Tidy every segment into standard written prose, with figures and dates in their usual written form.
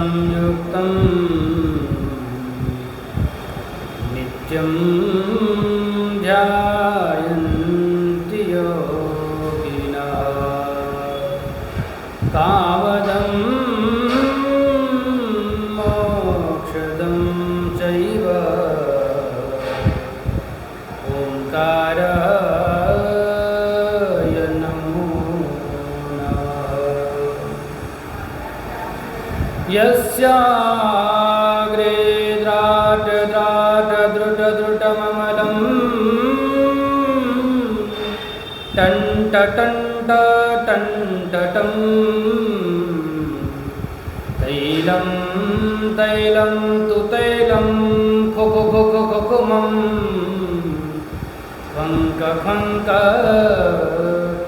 संयुक्तं नित्यं ध्यायन्ति योगिनः कामदं मोक्षदं चैव ओंकाराय नमो नमः। यस्याग्रे द्राटद्राटद्रुटद्रुटममलं टंटटंटटंटटं तैलं तैलं तु तैलं खुकुकुकुकुमं खंक खंक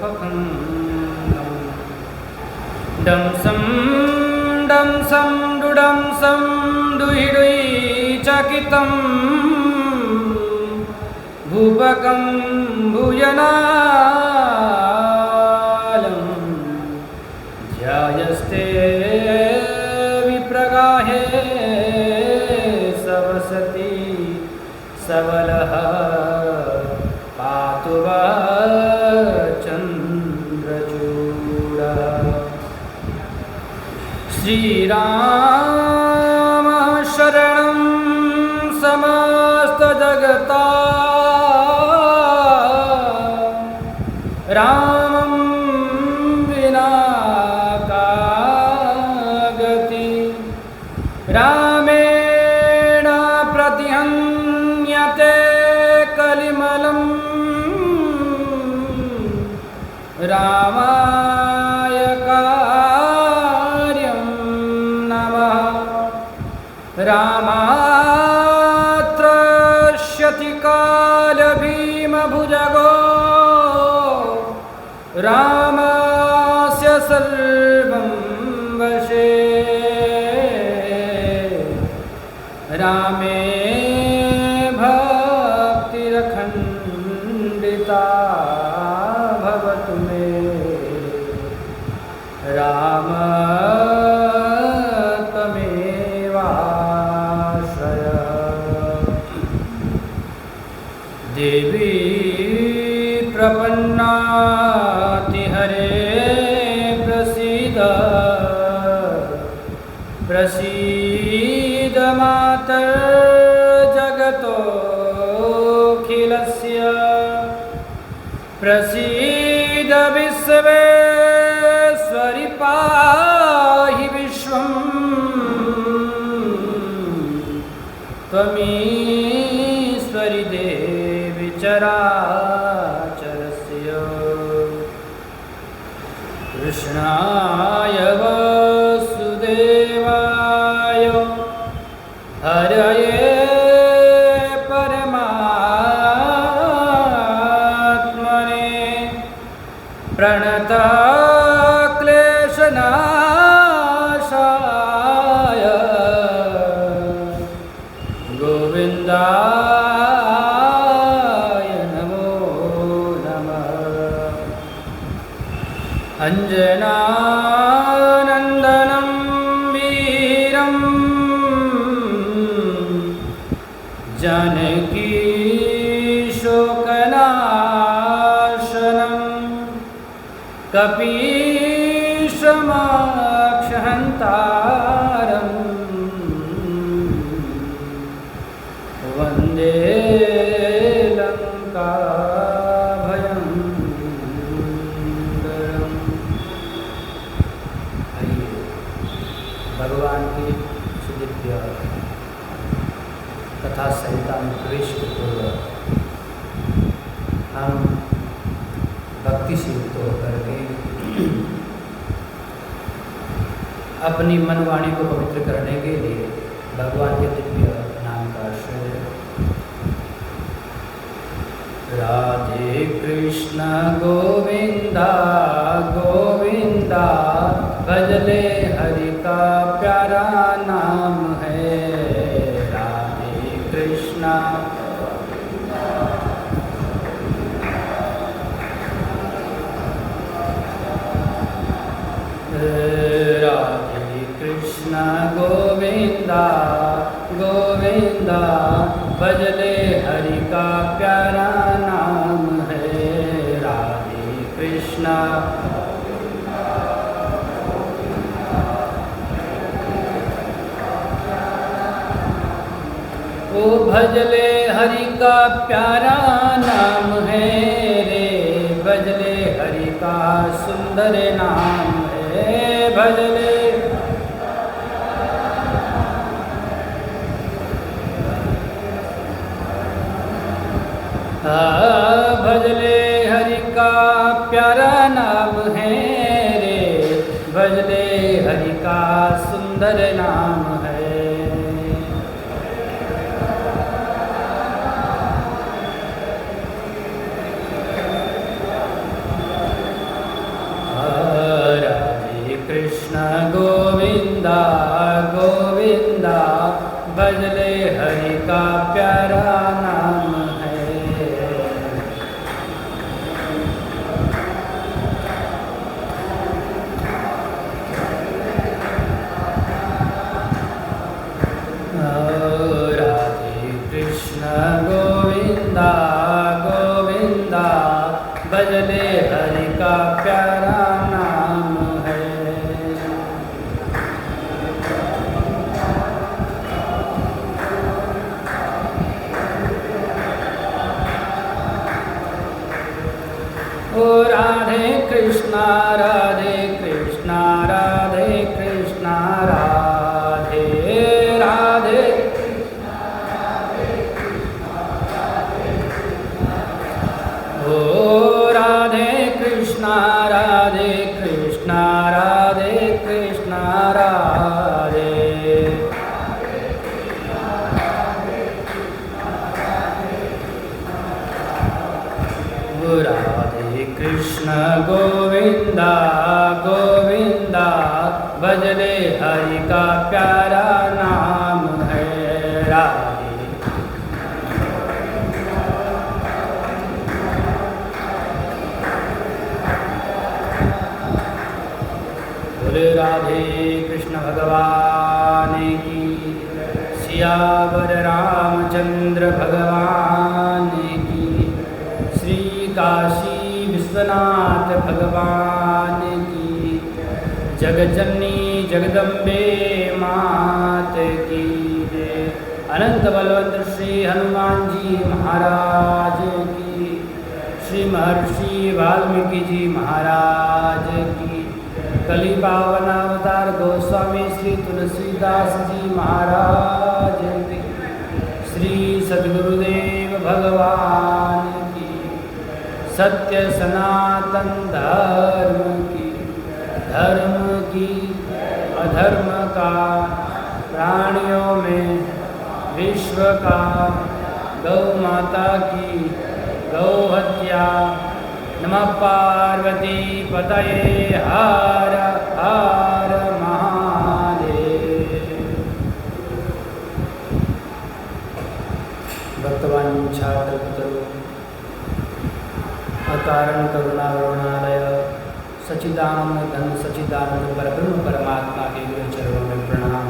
खखंगं डंसं डंसं डुडंसं डुहि डुहि चकितं भूपकं भुजनालं ध्यायस्ते विप्रगाहे सवसति सबलः पातु वा चन्द्रचूडः। श्रीराम शरणं समस्तजगता रामं विना का गति रामेण प्रतिहन्यते कलिमलं रामाय कार्यं नमः। रामात्रस्यति कालभीमभुजगो रामस्य सर्वं वशे रामे भक्तिरखण्डिता भवतु मे राम त्वमेवाश्रयः। देवी प्रपन्नातिहरे प्रसीद प्रसीद मातर्जगतोऽखिलस्य प्रसीद विश्वेश्वरि पाहि विश्वं त्वमीश्वरि देवि चराचरस्य। कृष्णाय वासुदेवाय हरये परमात्मने प्रणतः क्लेशनाशाय गोविन्दाय नमो नमः। अंजनानन्दनं वीरं जानकी शोकनाशनं कपीशमाक्षहन्तारं वन्दे लंकाभयंकरम्। आइए भगवान की सुदिव्य कथा संहिता में प्रवेश के पूर्व हम भक्ति से युक्त होकर के अपनी मनवाणी को पवित्र करने के लिए भगवान के दिव्य नाम का आश्रय। राधे कृष्ण गोविंदा गोविंदा भजले हरि का प्यारा नाम है। राधे कृष्ण राधे कृष्ण गो गोविंदा गोविंदा भजले हरि का प्यारा नाम है राधे कृष्णा। ओ भजले हरि का प्यारा नाम है रे, भजले हरि का सुंदर नाम है, भजले भजले हरि का प्यारा नाम है रे, भजले हरि का सुंदर नाम है। राधे कृष्ण गोविंदा गोविंदा भजले हरि का प्यारा नाम है। राधे कृष्ण गोविंदा गोविंदा भजले हरि का प्यारा नाम है। ओ राधे कृष्णा राधे कृष्णा राधे कृष्णा राधे राधे ओ राधे कृष्णा राधे कृष्णा राधे कृष्णा राधे। राधे कृष्ण गोविंदा गोविंदा भजले हरि का प्यारा नाम है राधे। बोले राधे कृष्ण भगवान की, सियावर रामचंद्र भगवान की, श्री काशी विश्वनाथ भगवान की, जगजननी जगदम्बे मात की जय। अनंत बलवंत श्री हनुमान जी महाराज की, श्री महर्षि वाल्मीकि जी महाराज की, कली पावन अवतार गोस्वामी श्री तुलसीदास जी महाराज की, श्री सद्गुरुदेव भगवान की, सत्य सनातन धर्म की, धर्म की अधर्म का प्राणियों में विश्व का, गौ माता की गौ हत्या। नमः पार्वती पतये हर हर महादेव। भक्तवांछाकल्पतरु अकारण करुणावरुणालय सच्चिदानंद घन सच्चिदानंद परब्रह्म परमात्मा के गुरु चरणों में प्रणाम।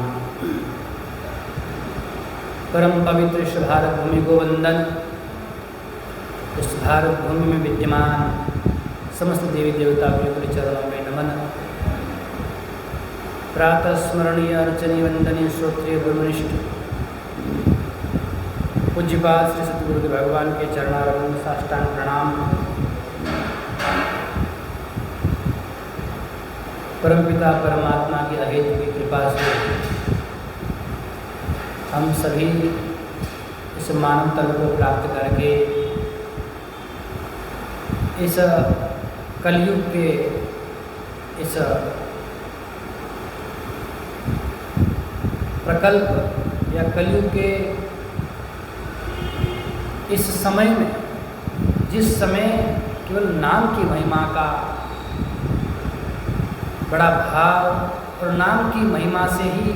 परम पवित्र इस भारत भूमि को वंदन। इस भारत भूमि में विद्यमान समस्त देवी देवता के गुरु चरणों में नमन। प्रातः स्मरणीय अर्चनीय वंदनीय श्रोत्रिय ब्रह्मनिष्ठ पूज्यपाद श्री सतगुरु भगवान के चरणारविंद में साष्टांग प्रणाम। परमपिता परमात्मा की अहेतु की कृपा से हम सभी इस मानव तल को प्राप्त करके इस कलयुग के इस प्रकल्प या कलयुग के इस समय में, जिस समय केवल नाम की महिमा का बड़ा भाव और नाम की महिमा से ही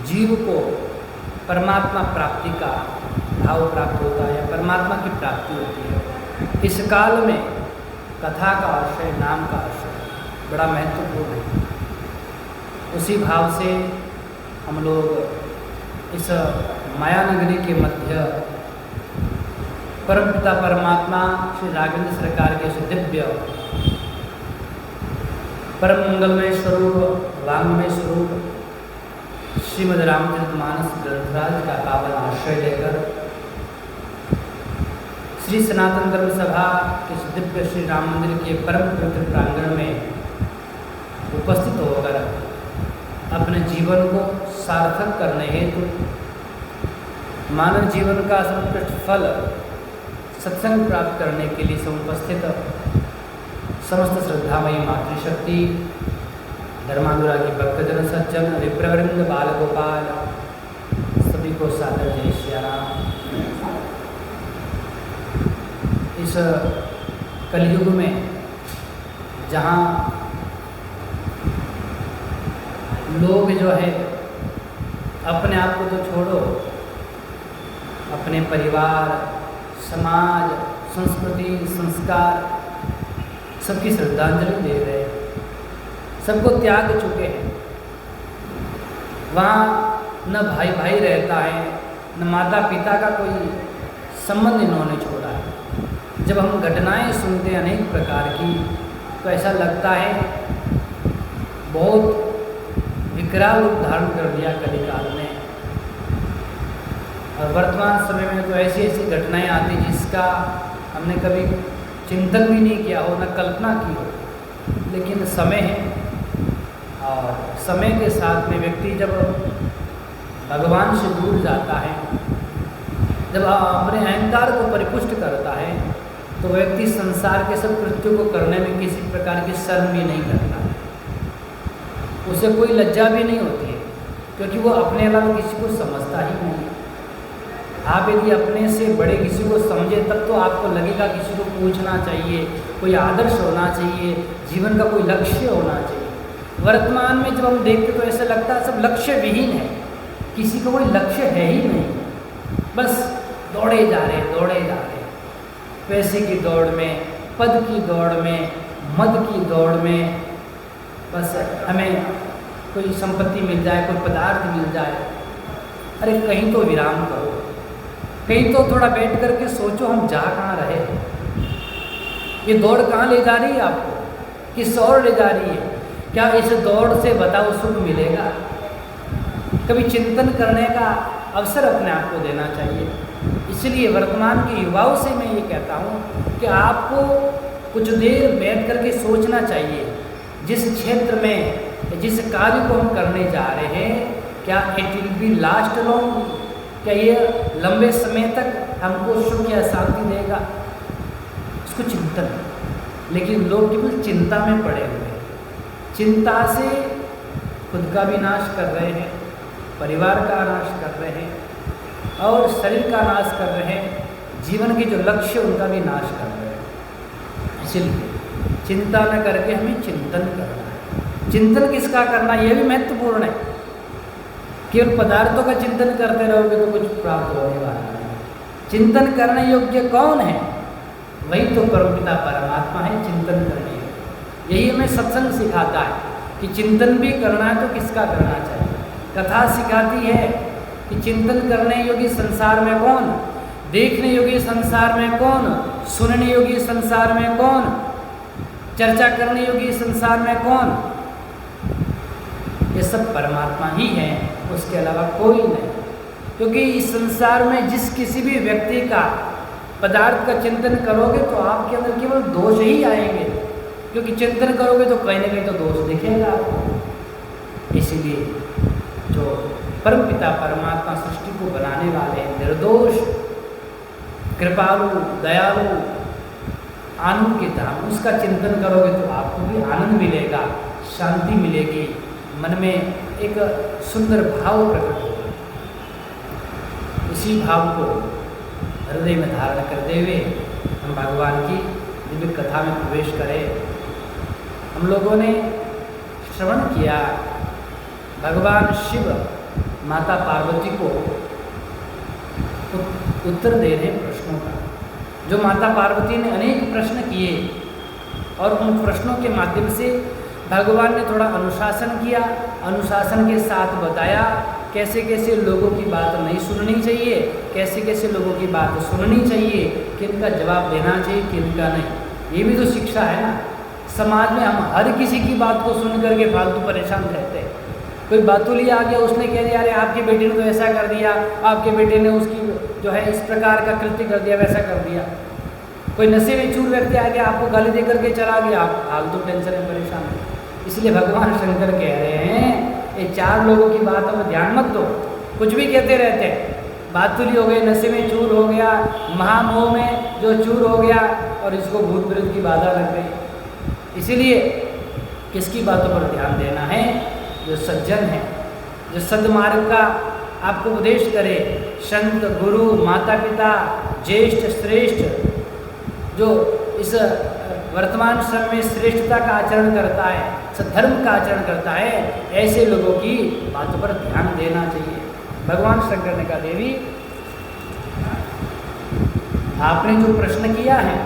जीव को परमात्मा प्राप्ति का भाव प्राप्त होता है या परमात्मा की प्राप्ति होती है। इस काल में कथा का आश्रय, नाम का आश्रय बड़ा महत्वपूर्ण है। उसी भाव से हम लोग इस माया नगरी के मध्य परमपिता परमात्मा श्री राघवेंद्र सरकार के इस दिव्य परम मंगलमय स्वरूप वांगमय स्वरूप श्रीमद् रामचरितमानस ग्रंथराज का पावन आश्रय लेकर श्री सनातन धर्म सभा के दिव्य श्री राम मंदिर के परम पवित्र प्रांगण में उपस्थित होकर अपने जीवन को सार्थक करने हेतु मानव जीवन का सर्वोत्कृष्ट फल सत्संग प्राप्त करने के लिए समुपस्थित समस्त श्रद्धामयी मातृशक्ति धर्मानुरागी भक्तजन सज्जन विप्रवृंद बाल गोपाल सभी को सादर जय श्री राम। इस कलयुग में जहाँ लोग जो है अपने आप को तो छोड़ो, अपने परिवार, समाज, संस्कृति, संस्कार सबकी श्रद्धांजलि दे रहे हैं, सबको त्याग चुके हैं। वहाँ न भाई भाई रहता है, न माता पिता का कोई संबंध इन्होंने छोड़ा है। जब हम घटनाएं सुनते हैं अनेक प्रकार की तो ऐसा लगता है बहुत विकराल रूप धारण कर दिया कलिकाल ने। और वर्तमान समय में तो ऐसी ऐसी घटनाएं आती जिसका हमने कभी चिंतन भी नहीं किया हो, न कल्पना की हो, लेकिन समय है और समय के साथ में व्यक्ति जब भगवान से दूर जाता है, जब अपने अहंकार को परिपुष्ट करता है, तो व्यक्ति संसार के सब कृत्यों को करने में किसी प्रकार की शर्म भी नहीं करता, उसे कोई लज्जा भी नहीं होती है, क्योंकि वो अपने अलावा किसी को समझता ही नहीं है। आप यदि अपने से बड़े किसी को समझे तब तो आपको लगेगा किसी को पूछना चाहिए, कोई आदर्श होना चाहिए, जीवन का कोई लक्ष्य होना चाहिए। वर्तमान में जब हम देखते तो ऐसा लगता है सब लक्ष्य विहीन है, किसी का कोई लक्ष्य है ही नहीं, बस दौड़े जा रहे पैसे की दौड़ में, पद की दौड़ में, मद की दौड़ में, बस हमें कोई संपत्ति मिल जाए, कोई पदार्थ मिल जाए। अरे कहीं तो विराम करो, कहीं तो थोड़ा बैठ करके सोचो हम जा कहाँ रहे हैं, ये दौड़ कहाँ ले जा रही है आपको, किस ओर ले जा रही है, क्या इस दौड़ से बताओ सुख मिलेगा? कभी चिंतन करने का अवसर अपने आप को देना चाहिए। इसलिए वर्तमान के युवाओं से मैं ये कहता हूँ कि आपको कुछ देर बैठ करके सोचना चाहिए, जिस क्षेत्र में जिस कार्य को हम करने जा रहे हैं, क्या it will be last long, क्या ये लंबे समय तक हमको सुख या शांति देगा, इसको चिंतन। लेकिन लोग केवल चिंता में पड़े हुए हैं, चिंता से खुद का भी नाश कर रहे हैं, परिवार का नाश कर रहे हैं और शरीर का नाश कर रहे हैं, जीवन के जो लक्ष्य उनका भी नाश कर रहे हैं। इसलिए चिंता न करके हमें चिंतन करना है। चिंतन किसका करना यह भी महत्वपूर्ण है। केवल पदार्थों का चिंतन करते रहोगे तो कुछ प्राप्त होने वाला नहीं। चिंतन करने योग्य कौन है? वही तो परमपिता परमात्मा है, चिंतन करने योग्य। यही हमें सत्संग सिखाता है कि चिंतन भी करना है तो किसका करना चाहिए। कथा सिखाती है कि चिंतन करने योग्य संसार में कौन, देखने योग्य संसार में कौन, सुनने योग्य संसार में कौन, चर्चा करने योग्य संसार में कौन। ये सब परमात्मा ही है, उसके अलावा कोई नहीं। क्योंकि इस संसार में जिस किसी भी व्यक्ति का पदार्थ का चिंतन करोगे तो आपके अंदर केवल दोष ही आएंगे, क्योंकि चिंतन करोगे तो कहीं ना कहीं तो दोष दिखेगा आपको। इसीलिए जो परमपिता परमात्मा सृष्टि को बनाने वाले निर्दोष, कृपालु, दयालु, आनंद के धाम, उसका चिंतन करोगे तो आपको भी आनंद मिलेगा, शांति मिलेगी, मन में एक सुंदर भाव प्रकट होगा। इसी भाव को हृदय में धारण करते हुए हम भगवान की दिव्य कथा में प्रवेश करें। हम लोगों ने श्रवण किया भगवान शिव माता पार्वती को उत्तर दे रहे प्रश्नों का। जो माता पार्वती ने अनेक प्रश्न किए और उन प्रश्नों के माध्यम से भगवान ने थोड़ा अनुशासन किया, अनुशासन के साथ बताया कैसे कैसे लोगों की बात नहीं सुननी चाहिए, कैसे कैसे लोगों की बात सुननी चाहिए, किनका जवाब देना चाहिए, किनका नहीं। ये भी तो शिक्षा है ना। समाज में हम हर किसी की बात को सुन करके फालतू परेशान रहते हैं। कोई बातूली आ गया, उसने कह दिया अरे आपके बेटे ने तो ऐसा कर दिया, आपके बेटे ने उसकी जो है इस प्रकार का कृत्य कर दिया, वैसा कर दिया। कोई नशे में चूर व्यक्ति आ गया, आपको गाली दे करके चला गया, आप फालतू टेंशन में परेशान है। इसलिए भगवान शंकर कह रहे हैं ये 4 लोगों की बातों में ध्यान मत दो। कुछ भी कहते रहते हैं, बातुली हो गई, नशे में चूर हो गया, महामोह में जो चूर हो गया, और इसको भूत प्रेत की बाधा लग गई। इसीलिए किसकी बातों पर ध्यान देना है? जो सज्जन है, जो सद्मार्ग का आपको उपदेश करे, संत गुरु माता पिता ज्येष्ठ श्रेष्ठ, जो इस वर्तमान समय में श्रेष्ठता का आचरण करता है, सद्धर्म का आचरण करता है, ऐसे लोगों की बातों पर ध्यान देना चाहिए। भगवान शंकर ने कहा देवी आपने जो प्रश्न किया है,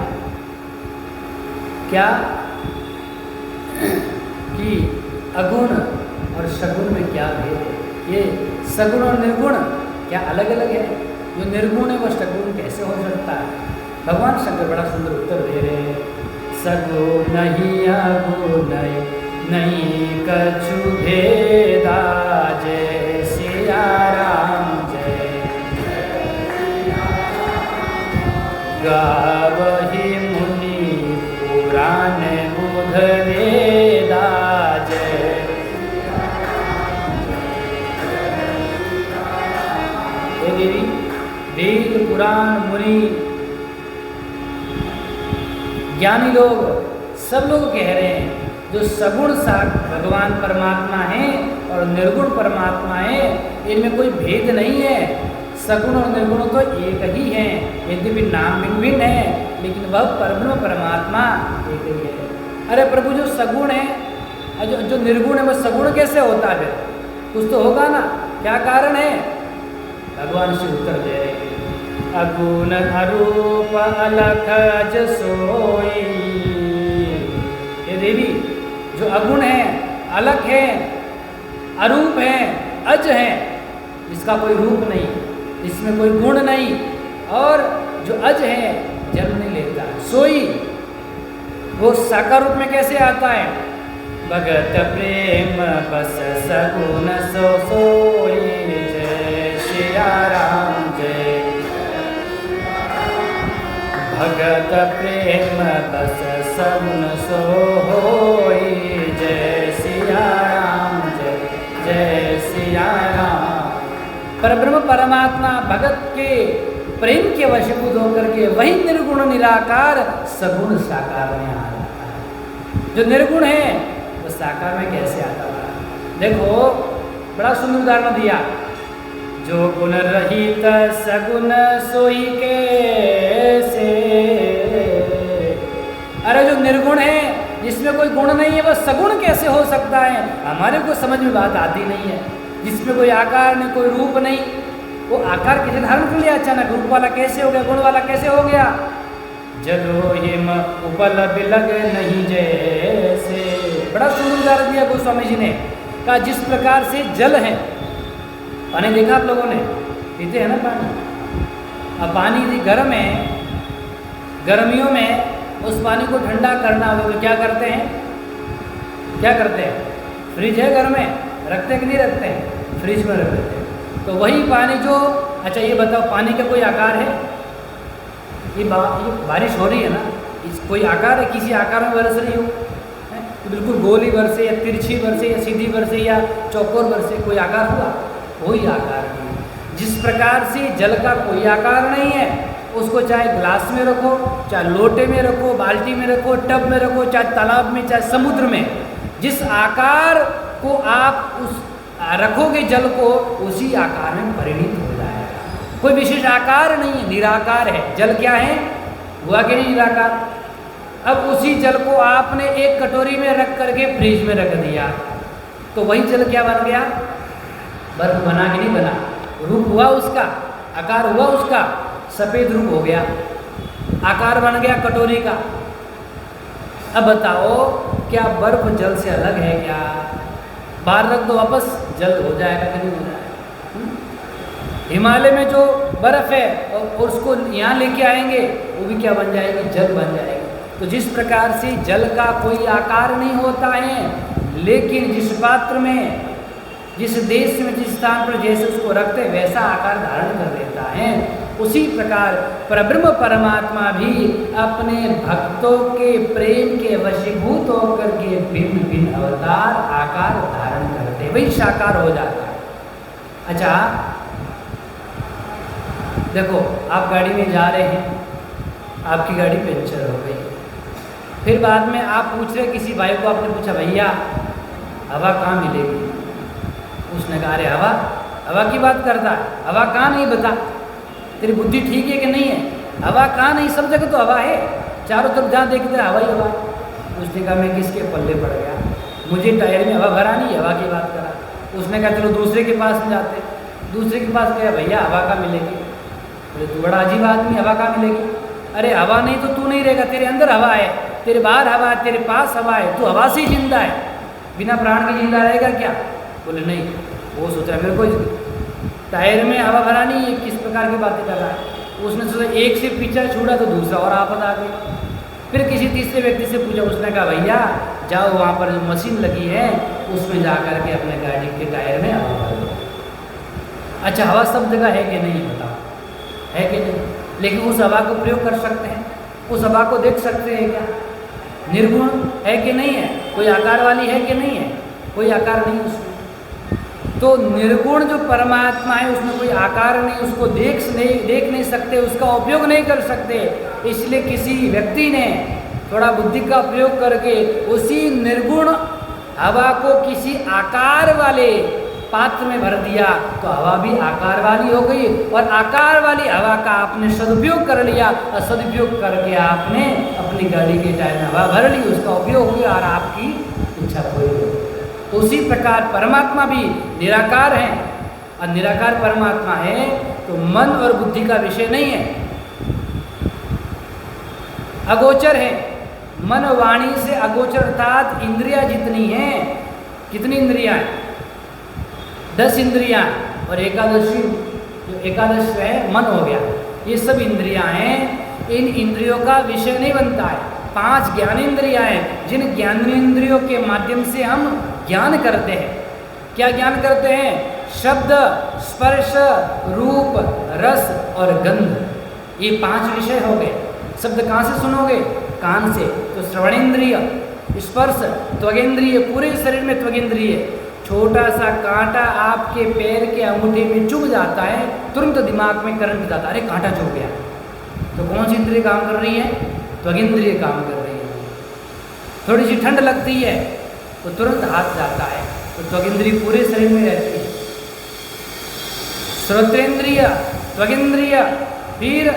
क्या कि अगुण और सगुण में क्या भेद है? ये सगुण और निर्गुण क्या अलग अलग है? जो निर्गुण है वो सगुण कैसे हो सकता है? भगवान शंकर बड़ा सुंदर उत्तर दे रहे हैं। सगुण नहीं अगुण नहीं कछु भेदा, जय सिया राम जय गावहि मुनि पुराण बुध वेदा, जय देवी वेद पुराण मुनि ज्ञानी लोग सब लोग कह रहे हैं जो सगुण साग भगवान परमात्मा है और निर्गुण परमात्मा है, इनमें कोई भेद नहीं है। सगुण और निर्गुण तो एक ही हैं, यद्यपि नाम भिन्न भिन्न है, लेकिन वह परब्रह्म परमात्मा एक ही है। अरे प्रभु जो सगुण है, जो निर्गुण है, वह सगुण कैसे होता है? कुछ तो होगा ना, क्या कारण है? भगवान से उत्तर दे रहे हैं। अगुण अरूप अलख अज सोई। ये देवी जो अगुण है, अलख है, अरूप है, अज है, इसका कोई रूप नहीं, इसमें कोई गुण नहीं, और जो अज है जन्म नहीं लेता, सोई वो साकार रूप में कैसे आता है? भगत प्रेम बस सगुण सो सोई, जय सिया राम जय भगत प्रेम बस सगुण सो होई, जय सिया राम जय जय सिया राम। परब्रह्म परमात्मा भगत के प्रेम के वशीभूत होकर के वही निर्गुण निराकार सगुण साकार में आ जाता है। जो निर्गुण है वो साकार में कैसे आता है? देखो बड़ा सुंदर उदाहरण दिया। जो गुण रहित सगुण सोई कैसे। अरे जो निर्गुण है, जिसमें कोई गुण नहीं है, वह सगुण कैसे हो सकता है? हमारे को समझ में बात आती नहीं है। जिसमें कोई आकार नहीं, कोई रूप नहीं, वो आकार किसे धारण कर लिया अचानक? रूप वाला कैसे हो गया? गुण वाला कैसे हो गया? जलो हिम उपल बिलग नहीं जैसे। बड़ा सुंदर उदाहरण दिया गोस्वामी जी ने, कहा जिस प्रकार से जल है, पानी देखा आप लोगों ने, पीते हैं ना पानी। अब पानी गर्म है, गर्मियों में उस पानी को ठंडा करना हो तो क्या करते हैं? क्या करते हैं? फ्रिज है घर में, रखते कि नहीं रखते हैं? फ्रिज में रख देते हैं। तो वही पानी जो, अच्छा ये बताओ पानी का कोई आकार है? ये बारिश हो रही है ना, इस कोई आकार है? किसी आकार में बरस रही हो? बिल्कुल गोली बरसे या तिरछी बरसे या सीधी बरसे या चौकोर बरसे, कोई आकार हुआ? कोई आकार नहीं। जिस प्रकार से जल का कोई आकार नहीं है, उसको चाहे ग्लास में रखो, चाहे लोटे में रखो, बाल्टी में रखो, टब में रखो, चाहे तालाब में, चाहे समुद्र में, जिस आकार को आप उस रखोगे जल को, उसी आकार में परिणित हो जाएगा। कोई विशेष आकार नहीं है, निराकार है। जल क्या है? हुआ कि नहीं निराकार? अब उसी जल को आपने एक कटोरी में रख करके फ्रिज में रख दिया, तो वही जल क्या बन गया? बर्फ बना कि नहीं बना? रूप हुआ उसका, आकार हुआ उसका, सफ़ेद रूप हो गया, आकार बन गया कटोरी का। अब बताओ क्या बर्फ जल से अलग है क्या? बाहर रख दो वापस, जल हो जाएगा कि नहीं हो जाएगा? हिमालय में जो बर्फ़ है और उसको यहाँ लेके आएंगे, वो भी क्या बन जाएगी? जल बन जाएगी। तो जिस प्रकार से जल का कोई आकार नहीं होता है, लेकिन जिस पात्र में, जिस देश में, जिस स्थान पर जैसे उसको रखते हैं वैसा आकार धारण कर लेता है, उसी प्रकार परब्रह्म परमात्मा भी अपने भक्तों के प्रेम के वशीभूत होकर के भिन्न भिन्न अवतार आकार धारण करते, वही साकार हो जाता है। अच्छा देखो, आप गाड़ी में जा रहे हैं, आपकी गाड़ी पंचर हो गई, फिर बाद में आप पूछ रहे, किसी भाई को आपने पूछा, भैया हवा कहाँ मिलेगी? उसने कहा, अरे हवा, हवा की बात करता है, हवा कहाँ नहीं, बता, तेरी बुद्धि ठीक है कि नहीं है? हवा कहाँ नहीं, सब जगह तो हवा है, चारों तरफ जहाँ देखते हवा ही हवा। उसने कहा, मैं किसके पल्ले पड़ गया, मुझे टायर में हवा भरा नहीं, हवा की बात करा। उसने कहा, चलो दूसरे के पास में जाते। दूसरे के पास गया, भैया हवा कहाँ मिलेगी? बोले, तू बड़ा अजीब आदमी, हवा कहाँ मिलेगी? अरे हवा नहीं तो तू नहीं रहेगा, तेरे अंदर हवा है, तेरे बाहर हवा है, तेरे पास हवा है, तू हवा से ही जिंदा है, बिना प्राण के जिंदा रहेगा क्या? बोले नहीं। वो सोचा, मेरे को टायर में हवा भरा नहीं है, किस प्रकार की बातें कर रहा है? उसने सोचा, एक से पीछा छूटा तो दूसरा और आपद आ गई। फिर किसी तीसरे व्यक्ति से पूछा, उसने कहा, भैया जाओ वहाँ पर जो मशीन लगी है उसमें जा कर के अपने गाड़ी के टायर में हवा भर दो। अच्छा, हवा सब जगह है कि नहीं, बताओ, है कि नहीं? लेकिन उस हवा को प्रयोग कर सकते हैं, उस हवा को देख सकते हैं क्या? निर्गुण है कि नहीं है? कोई आकार वाली है कि नहीं है? कोई आकार नहीं उसमें। तो निर्गुण जो परमात्मा है उसमें कोई आकार नहीं, उसको देख नहीं सकते, उसका उपयोग नहीं कर सकते। इसलिए किसी व्यक्ति ने थोड़ा बुद्धि का प्रयोग करके उसी निर्गुण हवा को किसी आकार वाले पात्र में भर दिया, तो हवा भी आकार वाली हो गई, और आकार वाली हवा का आपने सदुपयोग कर लिया, और सदुपयोग करके आपने अपनी गाड़ी के टायर में हवा भर ली, उसका उपयोग हुआ और आपकी इच्छा पूरी हो गई। तो उसी प्रकार परमात्मा भी निराकार है, और निराकार परमात्मा है तो मन और बुद्धि का विषय नहीं है, अगोचर है। मन वाणी से अगोचर, अर्थात इंद्रियां जितनी हैं, कितनी इंद्रियां हैं? 10 इंद्रियां, और एकादशी जो एकादश है मन हो गया, ये सब इंद्रियां हैं। इन इंद्रियों का विषय नहीं बनता है। 5 ज्ञानेंद्रियां हैं, जिन ज्ञानेंद्रियों के माध्यम से हम ज्ञान करते हैं। क्या ज्ञान करते हैं? शब्द, स्पर्श, रूप, रस और गंध, ये 5 विषय हो गए। शब्द कहाँ से सुनोगे? कान से, तो श्रवणेन्द्रिय, स्पर्श त्वगेंद्रिय, पूरे शरीर में त्वगेंद्रिय। छोटा सा कांटा आपके पैर के अंगूठे में चुभ जाता है, तुरंत दिमाग में करंट जाता है, अरे कांटा चुभ गया। तो कौन सी इंद्रिय काम कर रही है? त्वगेंद्रिय काम कर रही है। थोड़ी सी ठंड लगती है तो तुरंत हाथ जाता है, तो त्वगेंद्रिय पूरे शरीर में रहती है। श्रोत्रेंद्रिय, त्वगेंद्रिय, फिर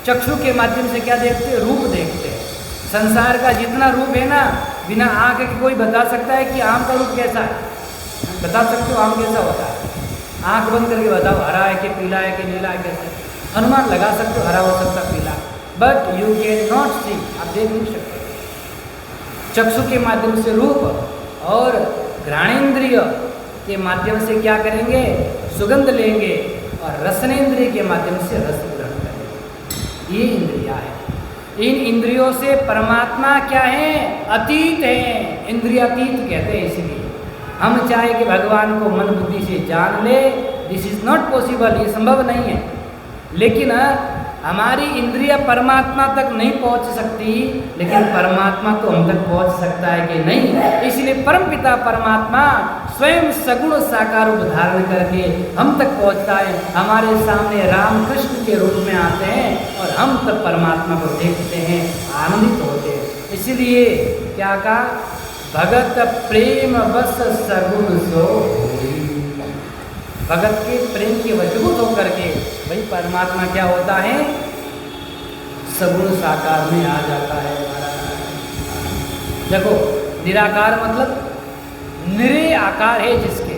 चक्षु के माध्यम से क्या देखते हैं? रूप देखते हैं। संसार का जितना रूप है ना, बिना आँख के कोई बता सकता है कि आम का रूप कैसा है? बता सकते हो आम कैसा होता है? आँख बंद करके बताओ, हरा है कि पीला है कि नीला है, कैसा है? अनुमान लगा सकते हो, हरा हो सकता, पीला, बट यू कैन नॉट सी, आप देख नहीं सकते। चक्षु के माध्यम से रूप, और घ्राणेन्द्रिय के माध्यम से क्या करेंगे? सुगंध लेंगे, और रसनेन्द्रिय के माध्यम से रस ग्रहण करेंगे। ये इंद्रियां हैं। इन इंद्रियों से परमात्मा क्या है? अतीत है, इंद्रियातीत कहते हैं। इसलिए हम चाहे कि भगवान को मन बुद्धि से जान ले, दिस इज नॉट पॉसिबल, ये संभव नहीं है। लेकिन हमारी इंद्रिया परमात्मा तक नहीं पहुंच सकती, लेकिन परमात्मा तो हम तक पहुंच सकता है कि नहीं? इसलिए परमपिता परमात्मा स्वयं सगुण साकार रूप धारण करके हम तक पहुंचता है। हमारे सामने राम कृष्ण के रूप में आते हैं, और हम तब परमात्मा को देखते हैं, आनंदित होते हैं। इसलिए क्या कहा? भगत प्रेम बस सगुण सो, भगत के प्रेम के वशीभूत होकर के भाई परमात्मा क्या होता है? सगुण साकार में आ जाता है। देखो, निराकार मतलब निरे आकार है जिसके,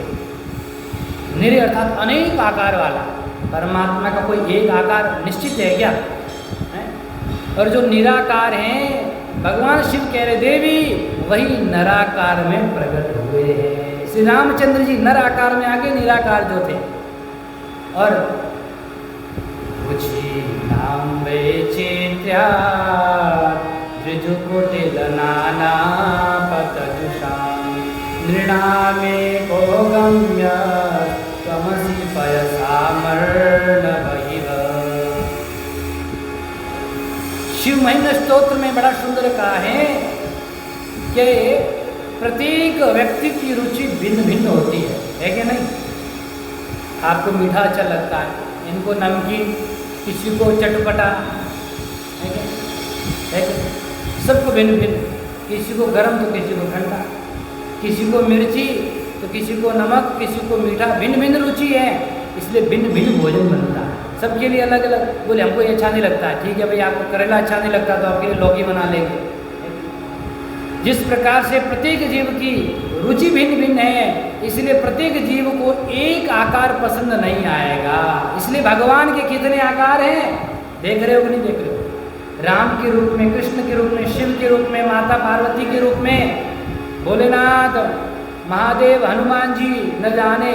निरे अर्थात अनेक आकार वाला। परमात्मा का कोई एक आकार निश्चित है क्या? है? और जो निराकार हैं, भगवान शिव कह रहे देवी वही नराकार में प्रकट हुए हैं। श्री रामचंद्र जी नर आकार में आगे निराकार जो थे, और कुछी नाम वैचित्र्या ऋजुकुटिल नाना पतजुषां नृणामे को गम्य तमसि पयसामर्णवहिव। शिव महिमा स्तोत्र में बड़ा सुंदर कहा है कि प्रत्येक व्यक्ति की रुचि भिन्न भिन्न होती है कि नहीं? आपको मीठा अच्छा लगता है, इनको नमकीन, किसी को चटपटा, है क्या? सबको भिन्न भिन्न, किसी को गर्म तो किसी को ठंडा, किसी को मिर्ची तो किसी को नमक, किसी को मीठा, भिन्न भिन्न रुचि है, इसलिए भिन्न भिन्न भोजन बनता है सबके लिए अलग अलग। बोले हमको ये अच्छा नहीं लगता है, ठीक है भाई, आपको करेला अच्छा नहीं लगता तो आपके लिए लौकी बना लेंगे। जिस प्रकार से प्रत्येक जीव की रुचि भिन्न भिन्न है, इसलिए प्रत्येक जीव को एक आकार पसंद नहीं आएगा। इसलिए भगवान के कितने आकार हैं, देख रहे हो कि नहीं देख रहे हो? राम के रूप में, कृष्ण के रूप में, शिव के रूप में, माता पार्वती के रूप में, भोलेनाथ, महादेव, हनुमान जी, न जाने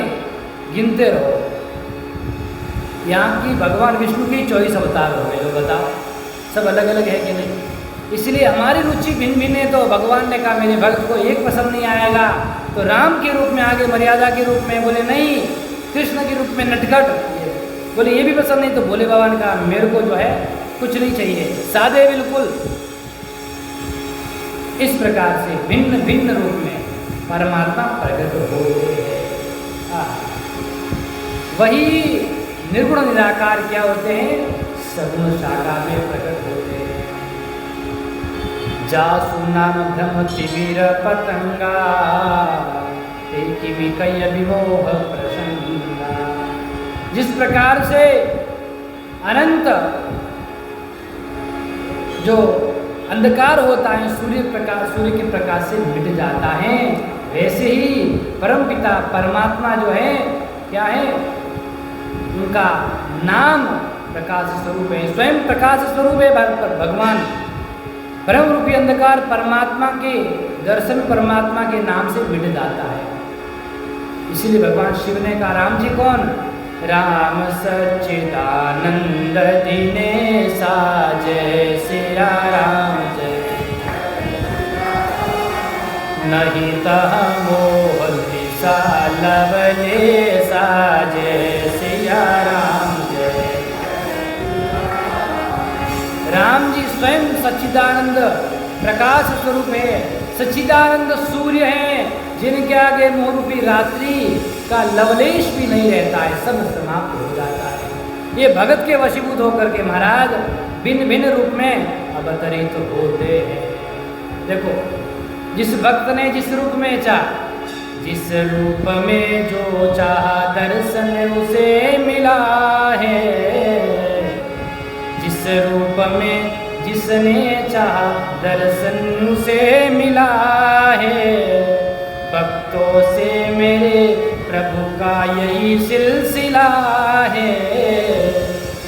गिनते रहो। यहाँ की भगवान विष्णु की 24 अवतार हो गए, जो बताओ सब अलग अलग है कि नहीं? इसलिए हमारी रुचि भिन्न भिन्न है, तो भगवान ने कहा मेरे भक्त को एक पसंद नहीं आएगा, तो राम के रूप में आगे मर्यादा के रूप में बोले नहीं, कृष्ण के रूप में नटखट बोले ये भी पसंद नहीं, तो भोले बाबा ने कहा मेरे को जो है कुछ नहीं चाहिए, सादे बिल्कुल। इस प्रकार से भिन्न भिन्न रूप में परमात्मा प्रकट होते हैं। वही निर्गुण निराकार क्या होते हैं? सगुण साकार में प्रकट होते हैं। जासु नाम भ्रम तिमिर पतंगा ते किमिकय विमोह प्रसंगा। जिस प्रकार से अनंत जो अंधकार होता है सूर्य के प्रकाश से मिट जाता है, वैसे ही परमपिता परमात्मा जो है क्या है? उनका नाम प्रकाश स्वरूप है, स्वयं प्रकाश स्वरूप है भगवान। परम रूपी अंधकार परमात्मा के दर्शन, परमात्मा के नाम से मिट जाता है। इसीलिए भगवान शिव ने कहा, राम जी कौन? राम सच्चिदानंद दिनेशा जय सिया राम जय, नहीं तह मोह लवलेशा जय सिया राम जय। राम जी स्वयं सच्चिदानंद प्रकाश स्वरूप है, सच्चिदानंद सूर्य है, जिनके आगे मोह रूपी रात्रि का लवलेश भी नहीं रहता है, सब समाप्त हो जाता है। ये भगत के वशीभूत होकर के महाराज भिन्न भिन्न रूप में अवतरित होते हैं। देखो, जिस भक्त ने जिस रूप में चाहा, जिस रूप में जो चाहा दर्शन उसे मिला है, जिस रूप में जिसने चाहा दर्शन उसे मिला है। भक्तों से मेरे प्रभु का यही सिलसिला है,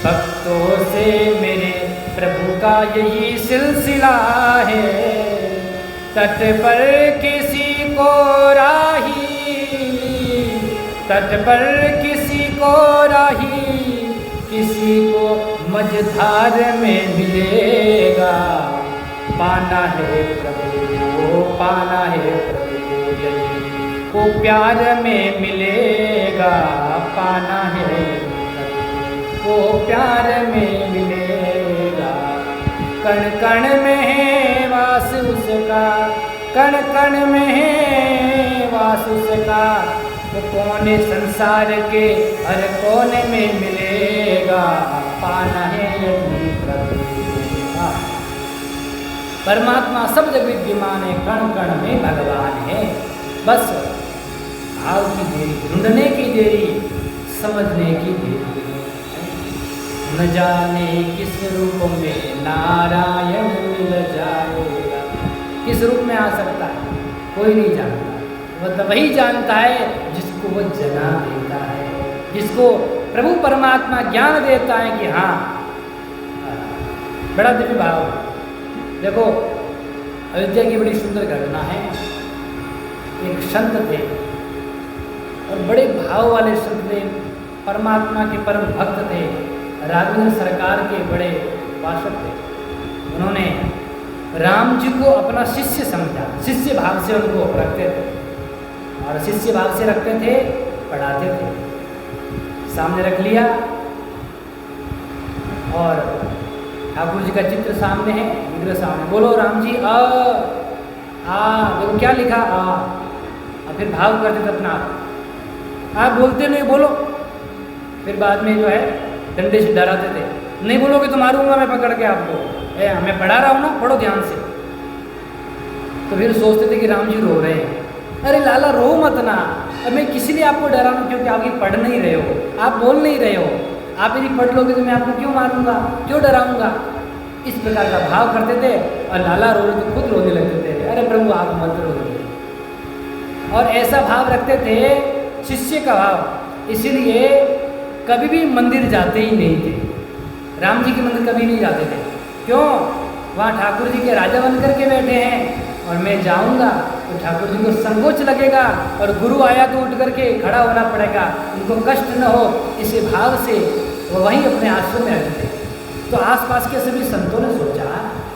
भक्तों से मेरे प्रभु का यही सिलसिला है। तट पर किसी को राही, तट पर किसी को राही, किसी को मझधार में मिलेगा। पाना है प्रभु को, पाना है प्रभु को प्यार में मिलेगा। पाना है को प्यार में मिलेगा। कण कण में है वास उसका, कण कण में है वास उसका। तो कोने संसार के हर कोने में मिलेगा। पाना है यदि प्रभु। परमात्मा सब जगह विद्यमान है, कण कण में भगवान है। बस भाव की देरी, ढूंढने की देरी, समझने की देरी। न जाने किस रूप में नारायण मिल जाएगा। किस रूप में आ सकता है कोई नहीं जानता, वह तभी जानता है जिसको वो जना देता है, जिसको प्रभु परमात्मा ज्ञान देता है कि हाँ। बड़ा दिव्य भाव। देखो, अयोध्या की बड़ी सुंदर घटना है। एक संत थे और बड़े भाव वाले संत थे, परमात्मा के परम भक्त थे, राघवेंद्र सरकार के बड़े उपासक थे। उन्होंने राम जी को अपना शिष्य समझा, शिष्य भाव से उनको रखते थे, और शिष्य भाव से रखते थे, पढ़ाते थे। सामने रख लिया और ठाकुर जी का चित्र सामने है, विग्रह सामने, बोलो राम जी बोलो, क्या लिखा और फिर भाव करते थे अपना आप बोलते नहीं, बोलो। फिर बाद में जो है डंडे से डराते थे, नहीं बोलोगे तो मारूंगा मैं पकड़ के आपको, मैं पढ़ा रहा हूँ ना, पढ़ो ध्यान से। तो फिर सोचते थे कि राम जी रो रहे हैं, अरे लाला रो मत ना, अब मैं किसी लिए आपको डरा रहा हूँ क्योंकि आप ये पढ़ नहीं रहे हो, आप बोल नहीं रहे हो, आप यदि पढ़ लोगे तो मैं आपको क्यों मारूंगा, क्यों डराऊंगा। इस प्रकार का भाव करते थे, और लाला रो रहे तो खुद रोने लगते थे, अरे प्रभु आप मत रो। और ऐसा भाव रखते थे, शिष्य का भाव। इसीलिए कभी भी मंदिर जाते ही नहीं थे, राम जी के मंदिर कभी नहीं जाते थे। क्यों? वहाँ ठाकुर जी के राजा बन करके बैठे हैं, और मैं जाऊँगा तो ठाकुर जी को संकोच लगेगा, और गुरु आया तो उठ करके खड़ा होना पड़ेगा, उनको कष्ट न हो, इसी भाव से वो वहीं अपने आश्रम में रहते थे। तो आसपास के सभी संतों ने सोचा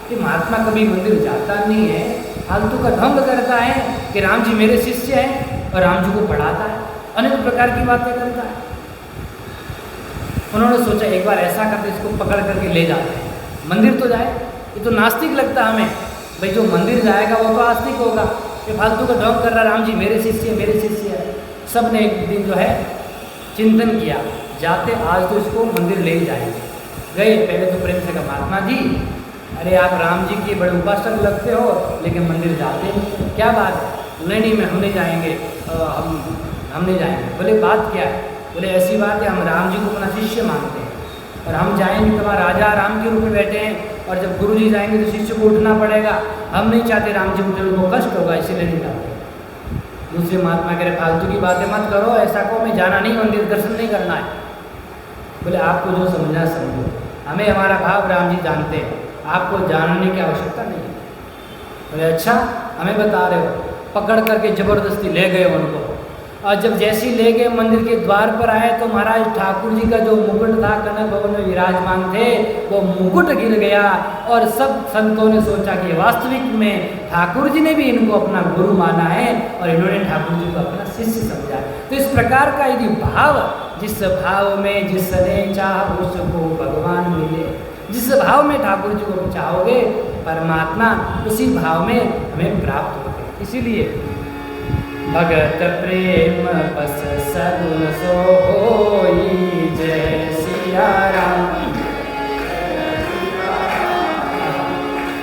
कि महात्मा कभी मंदिर जाता नहीं है, फालतू का ढोंग करता है कि राम जी मेरे शिष्य हैं और राम जी को पढ़ाता है, अनेक प्रकार की बातें करता है। उन्होंने सोचा एक बार ऐसा करते, इसको पकड़ करके ले जाते हैं, मंदिर तो जाए, ये तो नास्तिक लगता हमें, भाई जो मंदिर जाएगा वो तो आस्तिक होगा, ये फालतू का ढोंग कर रहा, राम जी मेरे शिष्य मेरे शिष्य है। सब ने एक दिन जो है चिंतन किया, जाते आज तो इसको मंदिर ले ही जाएंगे। गए, पहले तो प्रेम से कहा, महात्मा जी अरे आप राम जी के बड़े उपासक लगते हो लेकिन मंदिर जाते नहीं, क्या बात है? नहीं हम नहीं जाएंगे, हम नहीं जाएंगे। बोले बात क्या है? बोले ऐसी बात है, हम राम जी को अपना शिष्य मानते हैं, और हम जाएंगे तो हमारा राजा राम के रूप में बैठे हैं, और जब गुरु जी जाएंगे तो शिष्य को उठना पड़ेगा, हम नहीं चाहते राम जी उठे, उनको कष्ट होगा, इसीलिए नहीं जाते। दूसरे महात्मा कह रहे फालतू की बातें मत करो, ऐसा कहो मैं जाना नहीं, मंदिर दर्शन नहीं करना है। बोले आपको जो समझना समझो, हमें हमारा भाव राम जी जानते हैं, आपको जानने की आवश्यकता नहीं है। बोले अच्छा हमें बता रहे हो? पकड़ करके जबरदस्ती ले गए उनको, और जब जैसे ही ले गए मंदिर के द्वार पर आए तो महाराज ठाकुर जी का जो मुकुट था, कनक भवन में विराजमान थे, वो मुकुट गिर गया, और सब संतों ने सोचा कि वास्तविक में ठाकुर जी ने भी इनको अपना गुरु माना है, और इन्होंने ठाकुर जी को अपना शिष्य समझा। तो इस प्रकार का यदि भाव, जिस भाव में जिसने चाह उसको भगवान मिले, जिस भाव में ठाकुर जी को चाहोगे परमात्मा उसी भाव में हमें प्राप्त होगा। इसीलिए भगत प्रेम बस सगुन सोई, जय सिया राम।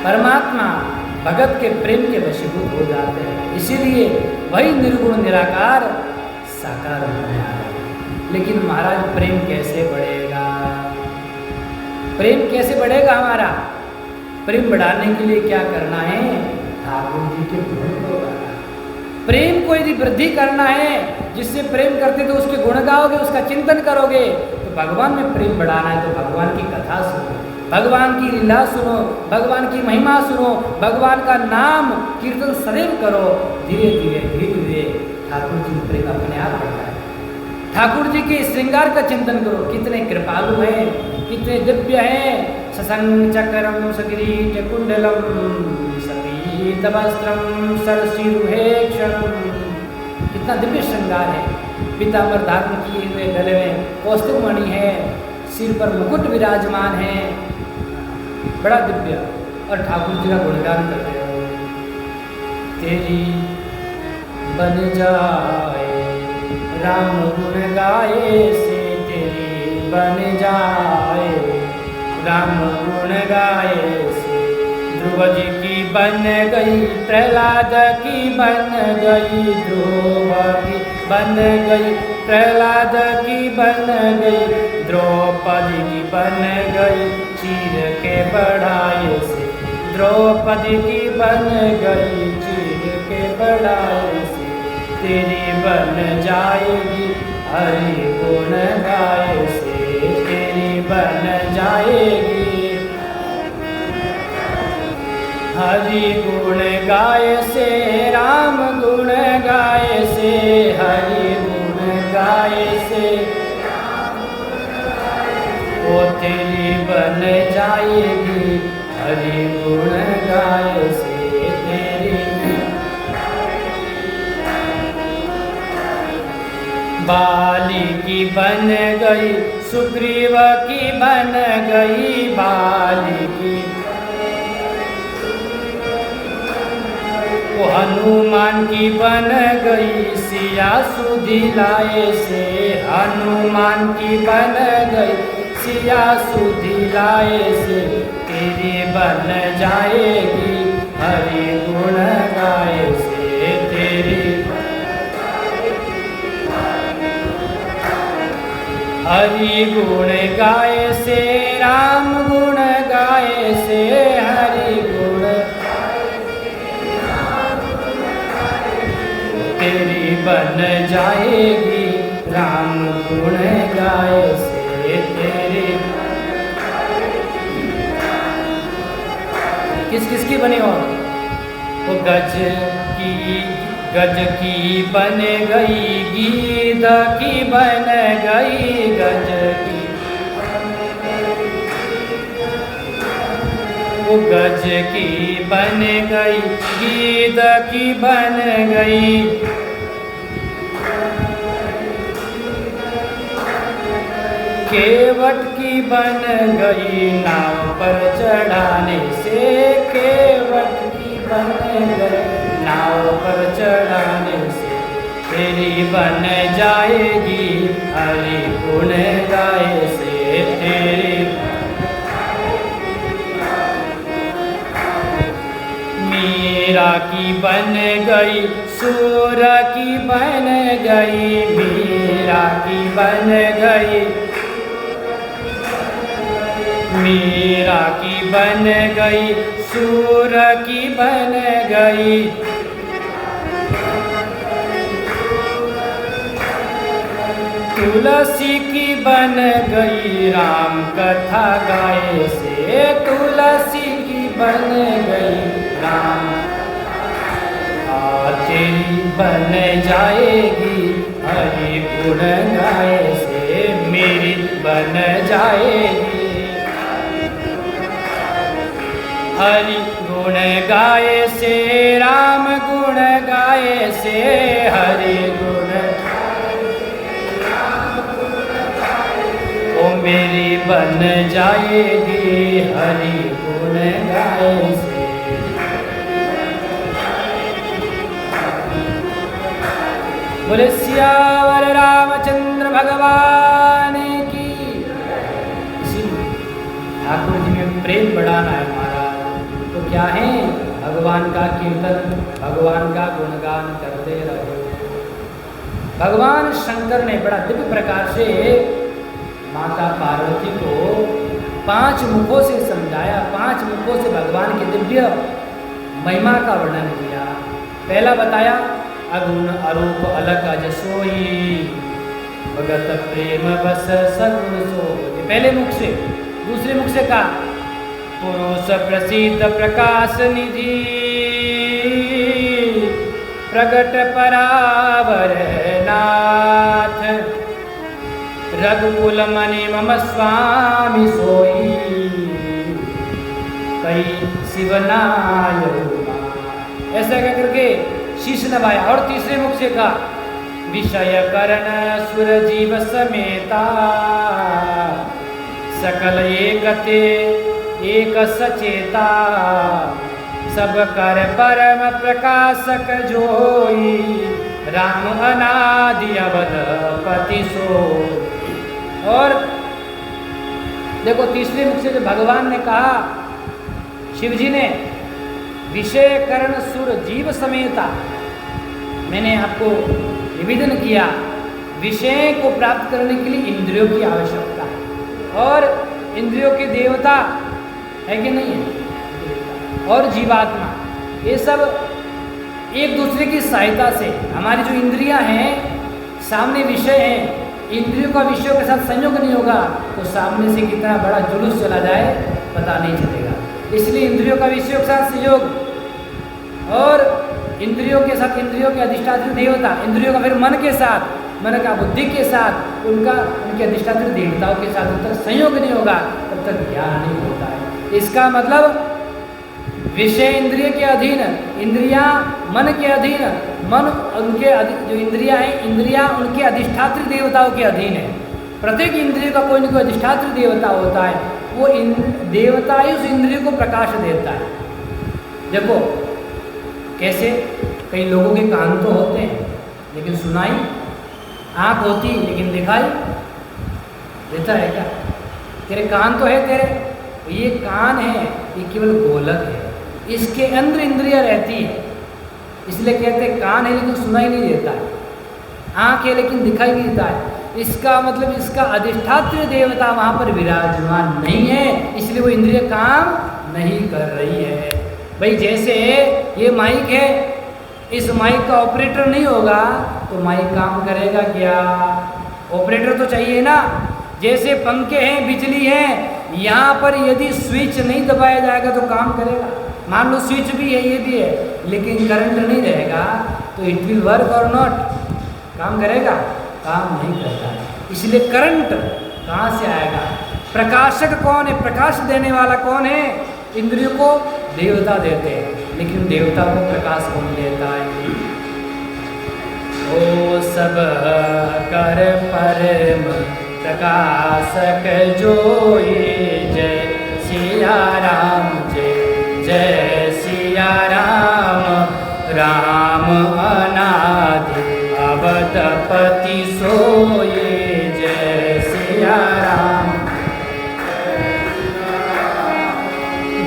परमात्मा भगत के प्रेम के वशीभूत हो जाते हैं, इसीलिए वही निर्गुण निराकार साकार होने आ रहे हैं। लेकिन महाराज प्रेम कैसे बढ़ेगा? प्रेम कैसे बढ़ेगा हमारा? प्रेम बढ़ाने के लिए क्या करना है? ठाकुर जी के गुण को गाना। प्रेम को यदि वृद्धि करना है, जिससे प्रेम करते तो उसके गुण गाओगे, उसका चिंतन करोगे, तो भगवान में प्रेम बढ़ाना है तो भगवान की कथा सुनो, भगवान की लीला सुनो, भगवान की महिमा सुनो, भगवान का नाम कीर्तन सदैव करो। धीरे धीरे ठाकुर जी में प्रेम अपने आप बढ़ता है। ठाकुर जी के श्रृंगार का चिंतन करो, कितने कृपालु हैं, कितने दिव्य हैं। ससंग चक्रम सगिरीट कुंडलम सपीत वस्त्रम सरसिरुहेक्षणम, कितना दिव्य श्रृंगार है। पीतांबर धारण किए हुए गले में कौस्तुभ मणि है, सिर पर मुकुट विराजमान है, बड़ा दिव्य। और ठाकुर जी का गुणगान करते हो, तेरी बन जाए राम गुण गाए से, तेरी बन जाए राम गुण गाए से। ध्रुव जी की बन गई, प्रहलाद की बन गई, ध्रुव की बन गई, प्रहलाद की बन गई, द्रौपदी की बन गई, चीर के बढ़ाए से। द्रौपदी की बन गई, चीर के बढ़ाए से। तेरी बन जाएगी हरि गुण गाए से, तेरी बन जाएगी हरि गुण गाए से, राम गुण गाए से, हरि गुण गाए से। वो तेरी बन जाएगी हरि गुण गाय से तेरी। बाली की बन गई सुग्रीव की बन गई बाली की, वो हनुमान की बन गई सिया सुधी लाए से। हनुमान की बन गई सिया सुधी लाए से तेरी बन जाएगी हरि गुण गाए से तेरी। हरि गुण गाए से राम गुण गाए से हरि गुण तेरी बन जाएगी राम गुण गाए से तेरी। किस किस की बनी और वो गज की बन गई गीध की बन गई गज की, वो गज की बन गई गीध की बन गई। केवट की बन गई नाव पर चढ़ाने से। केवट की बन गई नाव पर चढ़ाने से तेरी बन जाएगी हरि गुण गाए से तेरी। मीरा की बन गई सूर की बन गई मीरा की बन गई। मीरा की बन गई सूर की बन गई। तुलसी की बन गई राम कथा गाए से। तुलसी की बन गई राम तेरी बन जाएगी हरि गुण गाए से मेरी बन जाएगी। हरि गुण गाए से राम गुण गाए से हरि गुण ओ मेरी बन जाएगी हरि गुण गाए से। बोले सियावर रामचंद्र भगवान की। ठाकुर जी में प्रेम बढ़ाना है हमारा तो क्या है, भगवान का कीर्तन भगवान का गुणगान करते रहो। भगवान शंकर ने बड़ा दिव्य प्रकार से माता पार्वती को 5 मुखों से समझाया, 5 मुखों से भगवान की दिव्य महिमा का वर्णन किया। पहला बताया अगुण अरूप अलग अजसोई भगत प्रेम बस सगुण सोई। पहले मुख से। दूसरे मुख से कहा पुरुष प्रसिद्ध प्रकाश निधि प्रगट परावर नाथ रघुकुल मणि मम स्वामी सोई कई शिवनाय। ऐसा कह करके शीश नवाया। और तीसरे मुख से कहा विषय करण सुर जीव समेता सकल एकते एक सचेता सब कर परम प्रकाशक जोई राम अनादि अवधपति सोई। और देखो तीसरे मुख से जो भगवान ने कहा, शिव जी ने विषय करण सुर जीव समेता, मैंने आपको निवेदन किया विषय को प्राप्त करने के लिए इंद्रियों की आवश्यकता है और इंद्रियों के देवता है कि नहीं है, और जीवात्मा, ये सब एक दूसरे की सहायता से हमारी जो इंद्रियां हैं सामने विषय हैं, इंद्रियों का विषयों के साथ संयोग नहीं होगा तो सामने से कितना बड़ा जुलूस चला जाए पता नहीं चलेगा। इसलिए इंद्रियों का विषयों के साथ संयोग और इंद्रियों के साथ इंद्रियों के अधिष्ठात्री देवता, इंद्रियों का फिर मन के साथ, मन का बुद्धि के साथ उनके अधिष्ठात्री देवताओं के साथ जब तक संयोग नहीं होगा तब तक ज्ञान नहीं होता है। इसका मतलब विषय इंद्रिय के अधीन, इंद्रियां मन के अधीन, मन उनके जो इंद्रियां हैं, इंद्रियां उनके अधिष्ठात्री देवताओं के अधीन है। प्रत्येक इंद्रिय का कोई न कोई अधिष्ठात्री देवता होता है, वो देवता ही उस इंद्रिय को प्रकाश देता है। देखो कैसे कई लोगों के कान तो होते हैं लेकिन सुनाई, आँख होती लेकिन दिखाई देता है क्या? तेरे कान तो है तेरे, ये कान है ये केवल गोलक है, इसके अंदर इंद्रियां रहती है, इसलिए कहते हैं कान है लेकिन सुनाई नहीं देता है, आँख है लेकिन दिखाई नहीं देता है। इसका मतलब इसका अधिष्ठात्री देवता वहाँ पर विराजमान नहीं है, इसलिए वो इंद्रिय काम नहीं कर रही है। भाई जैसे ये माइक है, इस माइक का ऑपरेटर नहीं होगा तो माइक काम करेगा क्या? ऑपरेटर तो चाहिए ना। जैसे पंखे हैं, बिजली है, यहाँ पर यदि स्विच नहीं दबाया जाएगा तो काम करेगा। मान लो स्विच भी है, ये भी है, लेकिन करंट नहीं रहेगा तो इट विल वर्क और नॉट, काम करेगा? काम नहीं करता है। इसलिए करंट कहाँ से आएगा? प्रकाशक कौन है? प्रकाश देने वाला कौन है? इंद्रियों को देवता देते हैं, लेकिन देवता को प्रकाश कौन देता है? ओ सब कर परम प्रकाशक जोई, जय सिया राम, जय जय सिया राम। राम अनादि अवतपति सोये, जय सिया राम।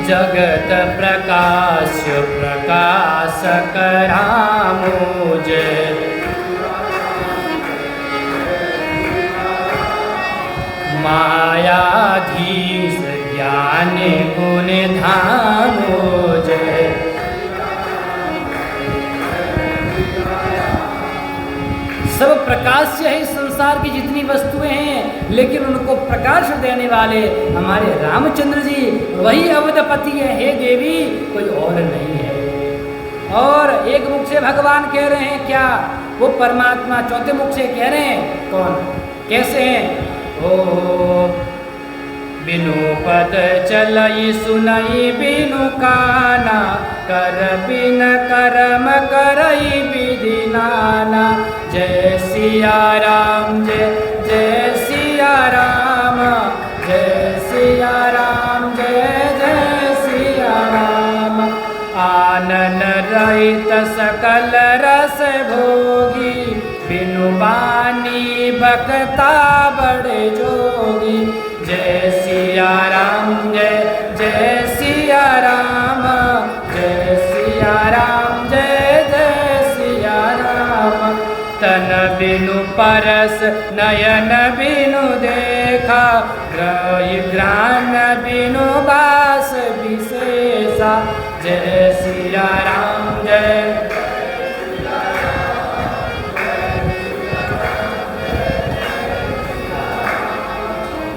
जगत प्रकाश प्रकाशक रामो, जय मायाधीश ज्ञान गुण धामो, जय सब प्रकाश से है संसार की जितनी वस्तुएं हैं, लेकिन उनको प्रकाश देने वाले हमारे रामचंद्र जी वही अवधपति है। हे देवी, कोई और नहीं है। और एक मुख से भगवान कह रहे हैं क्या? वो परमात्मा चौथे मुख से कह रहे हैं। कौन? कैसे हैं? ओ बिनु पद चलई सुनई बिनु काना, कर बिन करम करई विधि नाना। जय सिया राम, जय जय सिया राम, जय सिया राम, जय जय सिया राम। आनन रहित सकल रस भोगी, बिनु बानी बकता बड़े जोगी। जय सिया राम, जय जय सिया राम, जय सिया राम, जय जय सिया राम। तन बिनु परस नयन बिनु देखा, ग्रही घ्राण बिनु बास विशेषा। जय सिया राम, जय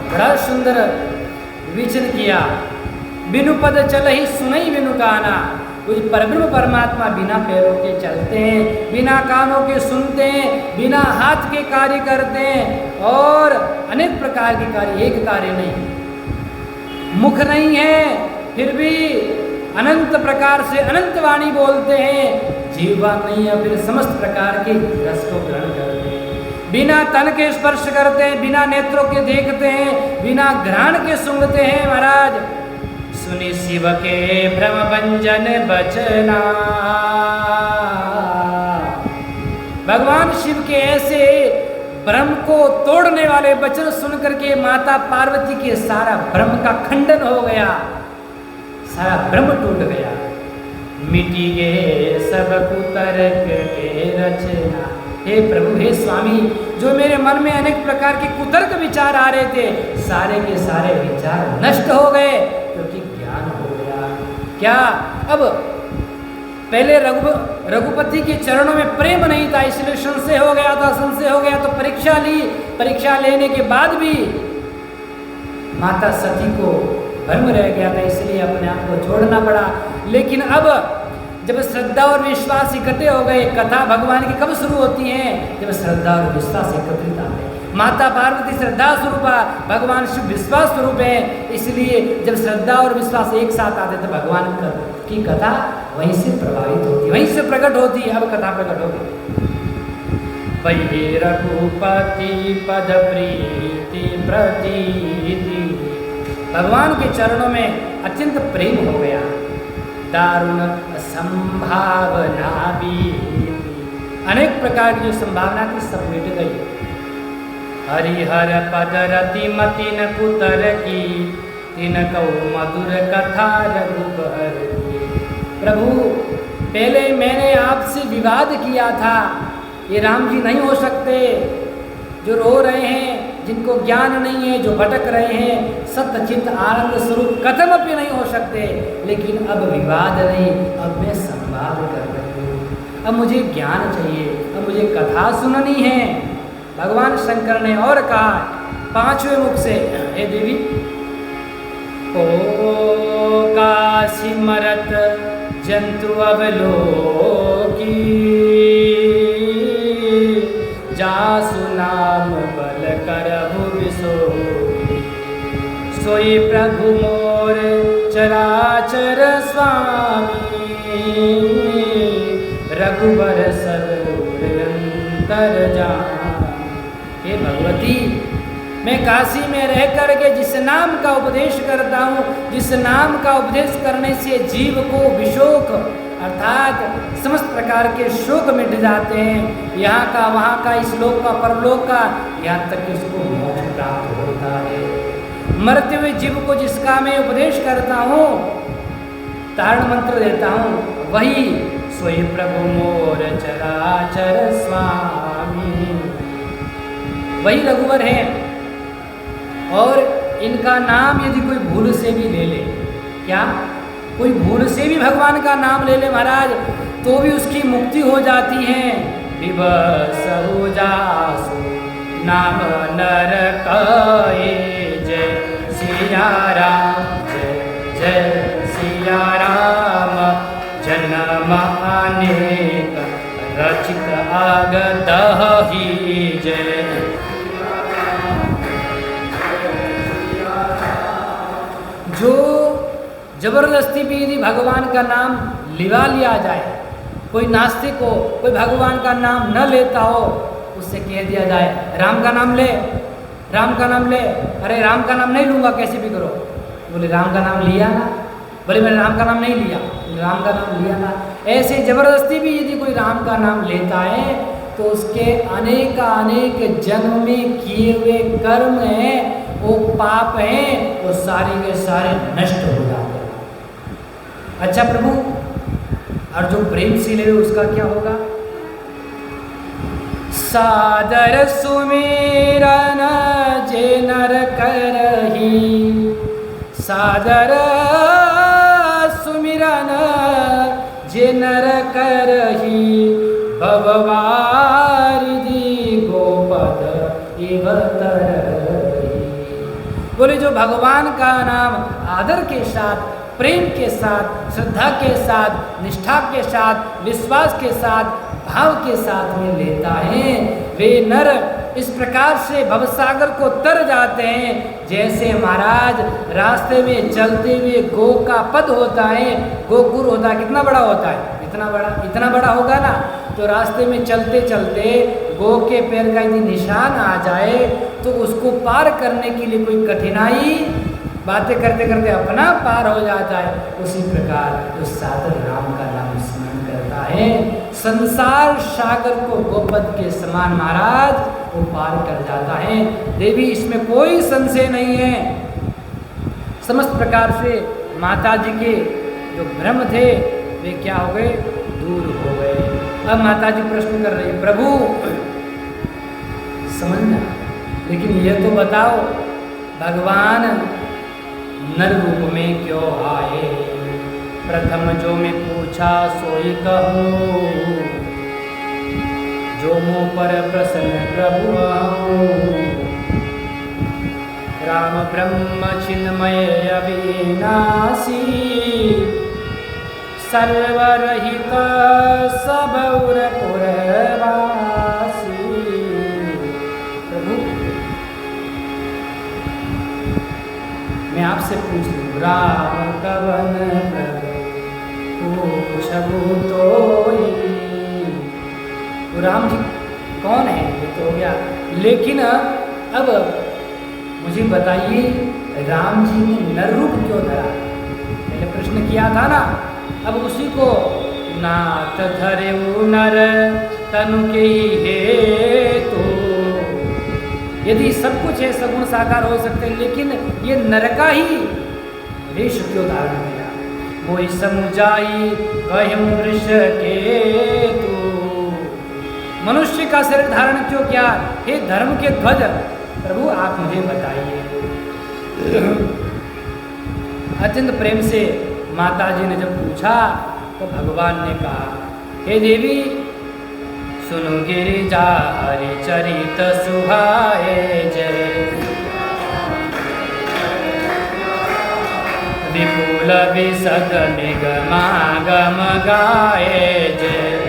बड़ा सुंदर विचन किया। बिनु पद चल ही सुनई बिनु काना। कुछ परब्रह्म परमात्मा बिना पैरों के चलते हैं, बिना कानों के सुनते हैं, बिना हाथ के कार्य करते हैं, और अनेक प्रकार के कार्य, एक कार्य नहीं। मुख नहीं है फिर भी अनंत प्रकार से अनंत वाणी बोलते हैं। जीवा नहीं है फिर समस्त प्रकार के रस को ग्रहण करते हैं। बिना तन के स्पर्श करते हैं, बिना नेत्रों के देखते हैं, बिना घ्राण के सूंघते हैं। महाराज सुनि शिव के भ्रम भंजन बचना। भगवान शिव के ऐसे भ्रम को तोड़ने वाले वचन सुन करके माता पार्वती के सारा भ्रम का खंडन हो गया, सारा भ्रम टूट गया। मिटी गए सब कुतर्क के रचना। हे प्रभु, हे स्वामी, जो मेरे मन में अनेक प्रकार के कुतर्क विचार आ रहे थे, सारे के सारे विचार नष्ट हो गए, क्योंकि ज्ञान हो गया। क्या? अब पहले रघुपति के चरणों में प्रेम नहीं था, इसलिए संशय हो गया था। संशय हो गया तो परीक्षा ली। परीक्षा लेने के बाद भी माता सती को भ्रम रह गया था, इसलिए अपने आप को छोड़ना पड़ा। लेकिन अब जब श्रद्धा और विश्वास इकट्ठे हो गए, कथा भगवान की कब शुरू होती है? जब श्रद्धा और विश्वास एकत्रित आते हैं। माता पार्वती श्रद्धा स्वरूप, भगवान शिव विश्वास स्वरूप है, इसलिए जब श्रद्धा और विश्वास एक साथ आते तो भगवान की कथा वहीं से प्रभावित होती है, वहीं से प्रकट होती है। अब कथा प्रकट होगी। वही रघुपति पद प्रीति प्रतीति, भगवान के चरणों में अत्यंत प्रेम हो गया। दारुण संभावना भी, अनेक प्रकार की जो संभावना थी सब मिट गई। हरिहर पद रति मतिन पुतर की, तिनकौ मधुर कथा रघुबर की। प्रभु पहले मैंने आपसे विवाद किया था, ये राम जी नहीं हो सकते, जो रो रहे हैं, जिनको ज्ञान नहीं है, जो भटक रहे हैं, सत्यचित आनंद स्वरूप कथम भी नहीं हो सकते। लेकिन अब विवाद नहीं, अब मैं संवाद कर रही हूँ। अब मुझे ज्ञान चाहिए, अब मुझे कथा सुननी है। भगवान शंकर ने और कहा 5वें मुख से, हे देवी, ओ काशी मरत जंतु अवलोकी, जासु नाम बल करहु विसोई, सोई प्रभु मोर चराचर स्वामी, रघुबर सरोवर अंतर जान। हे भगवती, मैं काशी में रह करके जिस नाम का उपदेश करता हूँ, जिस नाम का उपदेश करने से जीव को विशोक अर्थात समस्त प्रकार के शोक मिट जाते हैं, यहाँ का वहाँ का, इस लोक का परलोक का, यहाँ तक कि उसको मोक्ष प्राप्त होता है। मरते हुए जीव को जिसका मैं उपदेश करता हूँ, तारण मंत्र देता हूँ, वही सोई प्रभु मोर चराचर स्वामी, वही रघुवर है। और इनका नाम यदि कोई भूल से भी ले ले, क्या कोई भूल से भी भगवान का नाम ले ले महाराज, तो भी उसकी मुक्ति हो जाती है। विवश हो जासु नाम नर कहे, जय सिया राम, जय जय सिया राम। जन्म अनेक रचित आगत ही, जय जो जबरदस्ती भी यदि भगवान का नाम लिवा लिया जाए, कोई नास्तिक हो, कोई भगवान का नाम न लेता हो, उससे कह दिया जाए राम का नाम ले, राम का नाम ले। अरे राम का नाम नहीं लूँगा, कैसे भी करो। बोले राम का नाम लिया ना, बोले मैंने राम का नाम नहीं लिया, राम का नाम लिया ना। ऐसे जबरदस्ती भी यदि कोई राम का नाम लेता है तो उसके अनेक अनेक जन्म में किए हुए कर्म हैं, वो पाप हैं, वो सारे के सारे नष्ट हो जाते हैं। अच्छा प्रभु, और जो प्रेमशील है उसका क्या होगा? सादर सुमिरन जे नर करही, सादर सुमिरन जे नर करही, भववारिधि गोपद इव तरही। बोले जो भगवान का नाम आदर के साथ, प्रेम के साथ, श्रद्धा के साथ, निष्ठा के साथ, विश्वास के साथ, भाव के साथ में लेता है, वे नर इस प्रकार से भवसागर को तर जाते हैं, जैसे महाराज रास्ते में चलते हुए गो का पद होता है, गोकुर होता है, कितना बड़ा होता है, इतना बड़ा होगा ना, तो रास्ते में चलते चलते गो के पैर का यदि निशान आ जाए तो उसको पार करने के लिए कोई कठिनाई, बातें करते करते अपना पार हो जाता है। उसी प्रकार उस साधन राम का नाम स्मरण करता है, संसार सागर को गोपद के समान महाराज वो पार कर जाता है। देवी इसमें कोई संशय नहीं है। समस्त प्रकार से माता जी के जो भ्रम थे वे क्या हो गए, दूर हो गए। अब माता जी प्रश्न कर रही, प्रभु समझना, लेकिन ये तो बताओ भगवान नर रूप में क्यों आए? प्रथम जो मैं पूछा सोई कहूँ, जो मुँह पर प्रसन्न प्रभु आहूँ। राम ब्रह्म चिन्मय अविनाशी, सर्वरहित सबउर पुरवासी। प्रभु मैं आपसे पूछ लूँ, राम कवन पूछबू तो राम जी कौन है, ये तो हो गया। लेकिन अब मुझे बताइए, राम जी ने नर रूप क्यों धरा? पहले प्रश्न किया था ना, अब उसी को नाथ धरे नर तनु के ही हेतु। यदि सब कुछ है, सगुण साकार हो सकते, लेकिन ये नर का ही वेश क्यों धारण किया? वो समुझाई कहूं वृष के तू, मनुष्य का शरीर धारण क्यों किया? हे धर्म के ध्वज, प्रभु आप मुझे बताइए। अत्यंत प्रेम से माता जी ने जब पूछा तो भगवान ने कहा, हे देवी सुनो गिरिजा हरि चरित सुहाए जय, विपुल विशद निगमागम गाए जय,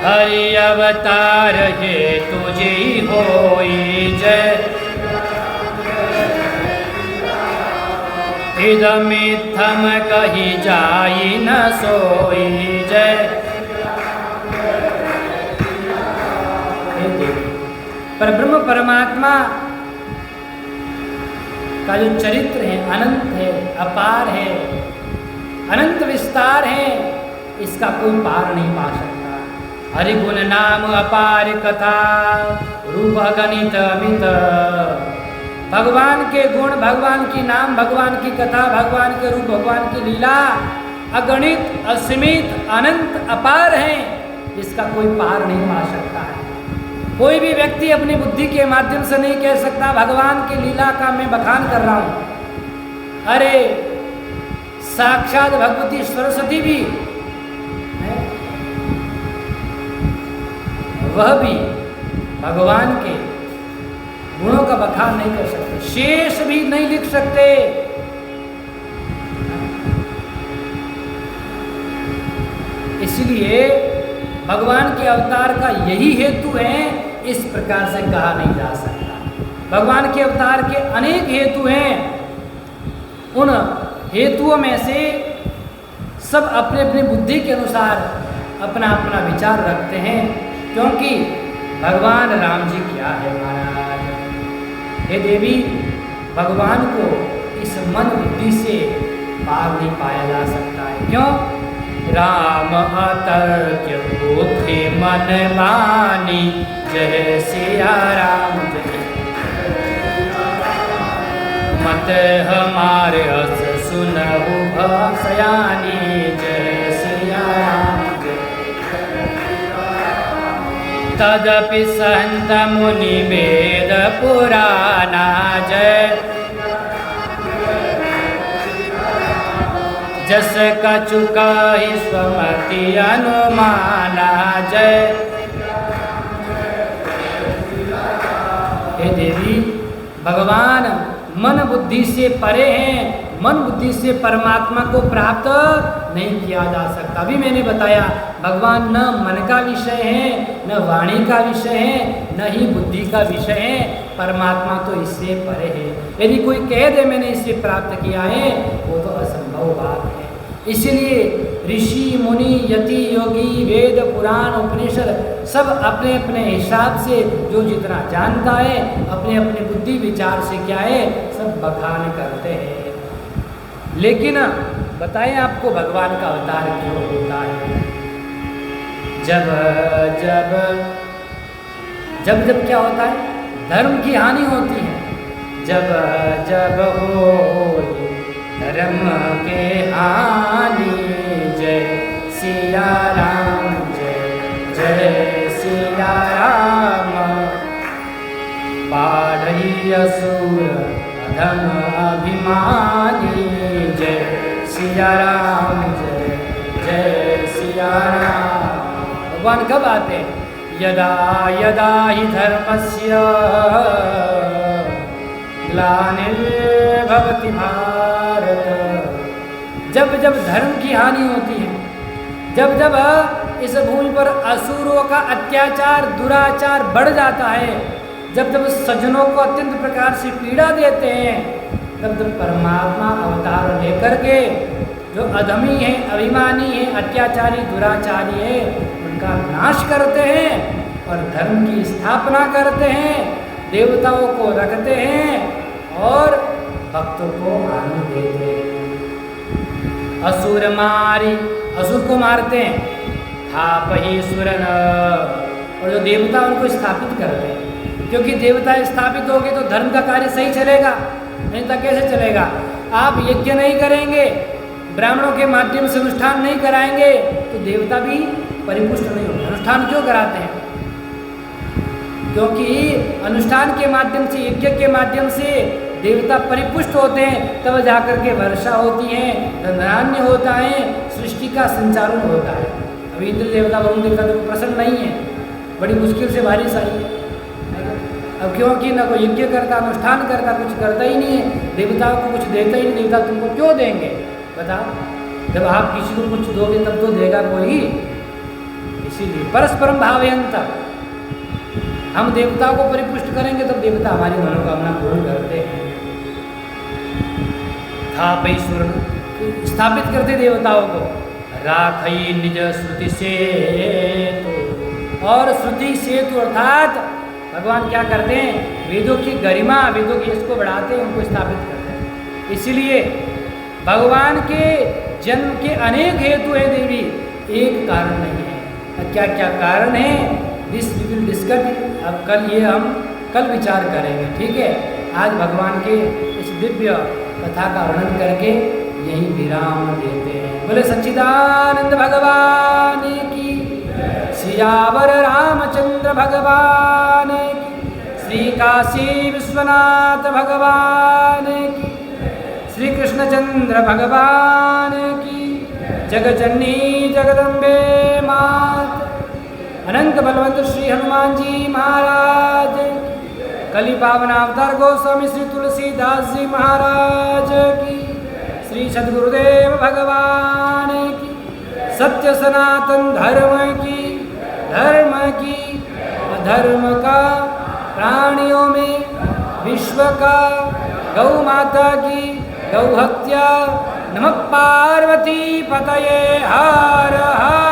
हरि अवतार हे तुझे होई जय, इदमित्थम कही जाई न सोई जय। पर ब्रह्म परमात्मा का जो चरित्र है अनंत है, अपार है, अनंत विस्तार है, इसका कोई पार नहीं पा सकता। हरि गुण नाम अपार कथा रूप गणित अमित, भगवान के गुण, भगवान की नाम, भगवान की कथा, भगवान के रूप, भगवान की लीला अगणित, असीमित, अनंत, अपार है, इसका कोई पार नहीं पा सकता है। कोई भी व्यक्ति अपनी बुद्धि के माध्यम से नहीं कह सकता भगवान की लीला का मैं बखान कर रहा हूं। अरे साक्षात भगवती सरस्वती भी है, वह भी भगवान के गुणों का बखान नहीं कर सकते, शेष भी नहीं लिख सकते। इसलिए भगवान के अवतार का यही हेतु है, इस प्रकार से कहा नहीं जा सकता। भगवान के अवतार के अनेक हेतु हैं, उन हेतुओं में से सब अपने अपने बुद्धि के अनुसार अपना अपना विचार रखते हैं। क्योंकि भगवान राम जी क्या है महाराज, हे देवी, भगवान को इस मन बुद्धि से पार नहीं पाया जा सकता है। क्यों? राम अतर्क्य बुद्धि मन मानी, जय सिया राम जय, मत हमारे अस सुनहु भसयानी, जय सिया राम जय। तदपि संत मुनि वेद पुराना, जय जस कछुका ही स्वमति अनुमाना, जय। हे देवी, भगवान मन बुद्धि से परे हैं, मन बुद्धि से परमात्मा को प्राप्त नहीं किया जा सकता। अभी मैंने बताया भगवान न मन का विषय है, न वाणी का विषय है, न ही बुद्धि का विषय है, परमात्मा तो इससे परे है। यदि कोई कह दे मैंने इससे प्राप्त किया है, वो तो असंभव बात है। इसलिए ऋषि मुनि यति योगी वेद पुराण उपनिषद सब अपने अपने हिसाब से जो जितना जानता है, अपने अपने बुद्धि विचार से क्या है, सब बखान करते हैं। लेकिन बताएं आपको भगवान का अवतार क्यों होता है? जब जब जब जब क्या होता है? धर्म की हानि होती है। जब जब हो धर्म के हानि, जय सिया राम, जय जय सिया राम। पाढ़ी असुर अधम अभिमानी, जय सिया राम, जय जय सिया राम। भगवान कब आते हैं? यदा यदा हि धर्मस्य ग्लानिर्भवति भारत, जब जब धर्म की हानि होती है, जब जब इस भूमि पर असुरों का अत्याचार दुराचार बढ़ जाता है, जब जब सज्जनों को अत्यंत प्रकार से पीड़ा देते हैं, तब जब परमात्मा अवतार लेकर के जो अधमी है, अभिमानी है, अत्याचारी दुराचारी है, उनका नाश करते हैं और धर्म की स्थापना करते हैं, देवताओं को रखते हैं और भक्तों को आनंद देते हैं। असुर मारी, असुर को मारते हैं, थापहि सुरन, और जो देवता उनको स्थापित करते हैं, क्योंकि देवता स्थापित होंगे तो धर्म का कार्य सही चलेगा, नहीं तो कैसे चलेगा। आप यज्ञ नहीं करेंगे, ब्राह्मणों के माध्यम से अनुष्ठान नहीं कराएंगे तो देवता भी परिपुष्ट नहीं होगा। अनुष्ठान क्यों कराते हैं? क्योंकि अनुष्ठान के माध्यम से, यज्ञ के माध्यम से देवता परिपुष्ट होते हैं, तब जाकर के वर्षा होती है, धनधान्य होता है, सृष्टि का संचालन होता है। अभी इंद्र देवता वरुण देवता तो प्रसन्न नहीं है, बड़ी मुश्किल से बारिश आई है। अब क्योंकि ना कोई यज्ञ करता, अनुष्ठान करता, कुछ करता ही नहीं है, देवताओं को कुछ देता ही नहीं, देवता तुमको क्यों देंगे बताओ? जब आप किसी को कुछ दोगे तब तो देगा कोई। इसीलिए परस्परम भावयंत, हम देवताओं को परिपुष्ट करेंगे तब देवता हमारी मनोकामना पूर्ण करते हैं। थापैसुर, स्थापित करते देवताओं को, राखई निज श्रुति सेतु, और श्रुति सेतु अर्थात भगवान क्या करते हैं, वेदों की गरिमा, वेदों की इसको बढ़ाते हैं, उनको स्थापित करते हैं। इसीलिए भगवान के जन्म के अनेक हेतु हैं देवी, एक कारण नहीं है। क्या क्या कारण है, दिस वी विल डिस्कस। अब कल ये हम कल विचार करेंगे, ठीक है। आज भगवान के इस दिव्य कथा का वर्णन करके यही विराम देते हैं। बोले सच्चिदानंद भगवान की, सियावर रामचंद्र भगवान की, श्री काशी विश्वनाथ भगवान की, श्री कृष्णचंद्र भगवान की, जगजननी जगदम्बे मात, अनंत बलवंत श्री हनुमान जी महाराज, कली पावन अवतार गोस्वामी श्री तुलसीदास जी महाराज की, श्री सद्गुरुदेव भगवान की, सत्य सनातन धर्म की, अधर्म का प्राणियों में, विश्व का, गौ माता की गौ हत्या, नमः पार्वती पतये, हर हर